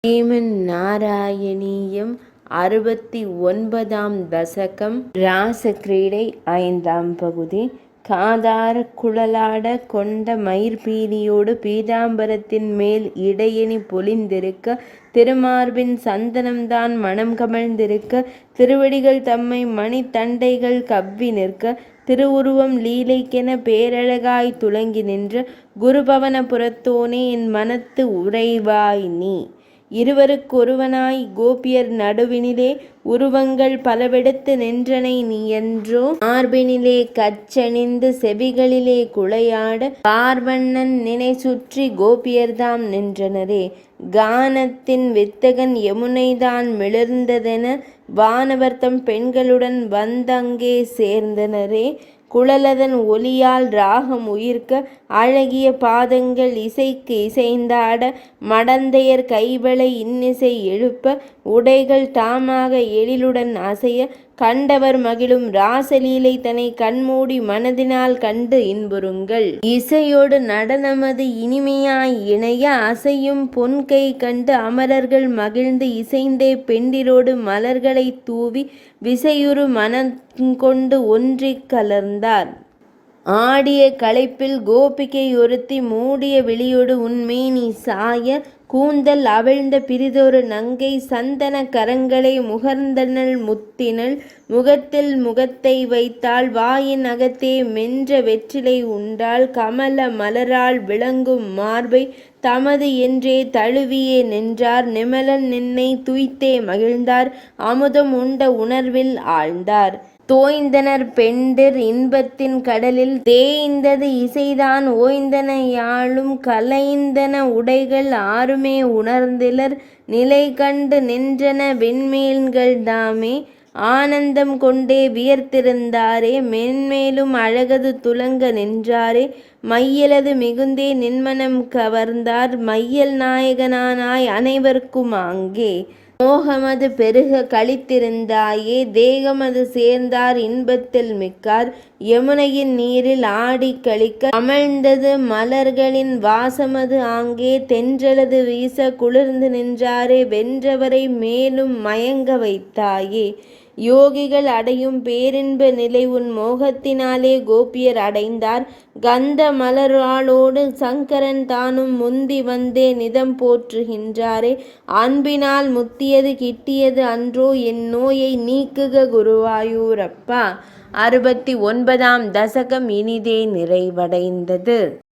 ஸ்ரீமன் நாராயணீயம் 69ஆம் தசகம் ராசக்கிரீடை 5ஆம் பகுதி. காதார குழலாட கொண்ட மயிர்பீலியோடு பீதாம்பரத்தின் மேல் இடையணி பொலிந்திருக்க, திருமார்பின் சந்தனம்தான் மணம் கமழ்ந்திருக்க, திருவடிகள் தம்மை மணித்தண்டைகள் கவ்வி நிற்க, திருவுருவம் லீலைக்கென பேரழகாய் துலங்கி நின்ற குருபவன புரத்தோனே, என் மனத்து உறைவாய் நீ. இருவருக்கொருவனாய் கோபியர் நடுவினிலே உருவங்கள் பலவெடுத்து நின்றனை நீயன்றோ. மார்பினிலே கச்சணிந்து செவிகளிலே குழையாட, பார்வண்ணன் நினை சுற்றி கோபியர்தாம் நின்றனரே. கானத்தின் வித்தகன் யமுனைதான் மிளர்ந்ததென, வானவர்தம் பெண்களுடன் வந்தங்கே சேர்ந்தனரே. குழலதன் ஒலியால் ராகம் உயிர்க்க, அழகிய பாதங்கள் இசைக்கு இசைந்தாட, மடந்தையர் கைவளை இன்னிசை எழுப்ப, உடைகள் தாமாக எழிலுடன் அசைய, கண்டவர் மகிழும் ராசலீலை தனை கண்மூடி மனதினால் கண்டு இன்புறுங்கள். இசையோடு நடனமது இனிமையாய் இணைய, அசையும் பொன்கை கண்டு அமரர்கள் மகிழ்ந்து இசைந்தே பெண்டிரோடு மலர்களை தூவி விசையுறு மனங்கொண்டு ஒன்றிக் கலர்ந்தார். ஆடிய களைப்பில் கோபிகை ஒருத்தி மூடிய விழியொடு உன்மேனி சாய, கூந்தல் அவிழ்ந்த பிறிதொரு நங்கை சந்தன கரங்களை முகர்ந்தனள் முத்தினள். முகத்தில் முகத்தை வைத்தாள், வாயின் அகத்தே மென்ற வெற்றிலை உண்டாள். கமல மலரால் விளங்கும் மார்பை தமது என்றே தழுவியே நின்றார். நிமலன் நின்னை துய்த்தே மகிழ்ந்தார், அமுதம் உண்ட உணர்வில் ஆழ்ந்தார். தோய்ந்தனர் பெண்டிர் இன்பத்தின் கடலில், தேய்ந்தது இசைதான் ஓய்ந்தன யாழும், கலைந்தன உடைகள் ஆருமே உணர்ந்திலர். நிலை கண்டு நின்றன விண்மீன்கள் தாமே, ஆனந்தம் கொண்டே வியர்த்திருந்தாரே. மென்மேலும் அழகது துலங்க நின்றாரே, மையலது மிகுந்தே நின்மனம் கவர்ந்தார். மையல் நாயகனானாய் அனைவர்க்கும் ஆங்கே, மோகமது பெருக களித்திருந்தாயே. தேகமது சேர்ந்தார் இன்பத்தில் மிக்கார், யமுனையின் நீரில் ஆடி களிக்க, அமழ்ந்தது மலர்களின் வாசமது ஆங்கே. தென்றலது வீச குளிர்ந்து நின்றாரே, வென்றவரை மேலும் மயங்க வைத்தாயே. யோகிகள் அடையும் பேரின்ப நிலை உன் மோகத்தினாலே கோபியர் அடைந்தார். கந்த மலராளோடு சங்கரன் தானும் முந்தி வந்தே நிதம் போற்றுகின்றாரே. அன்பினால் முத்தியது கிட்டியது அன்றோ, என் நோயை நீக்குக குருவாயூரப்பா. 69ஆம் தசகம் இனிதே நிறைவடைந்தது.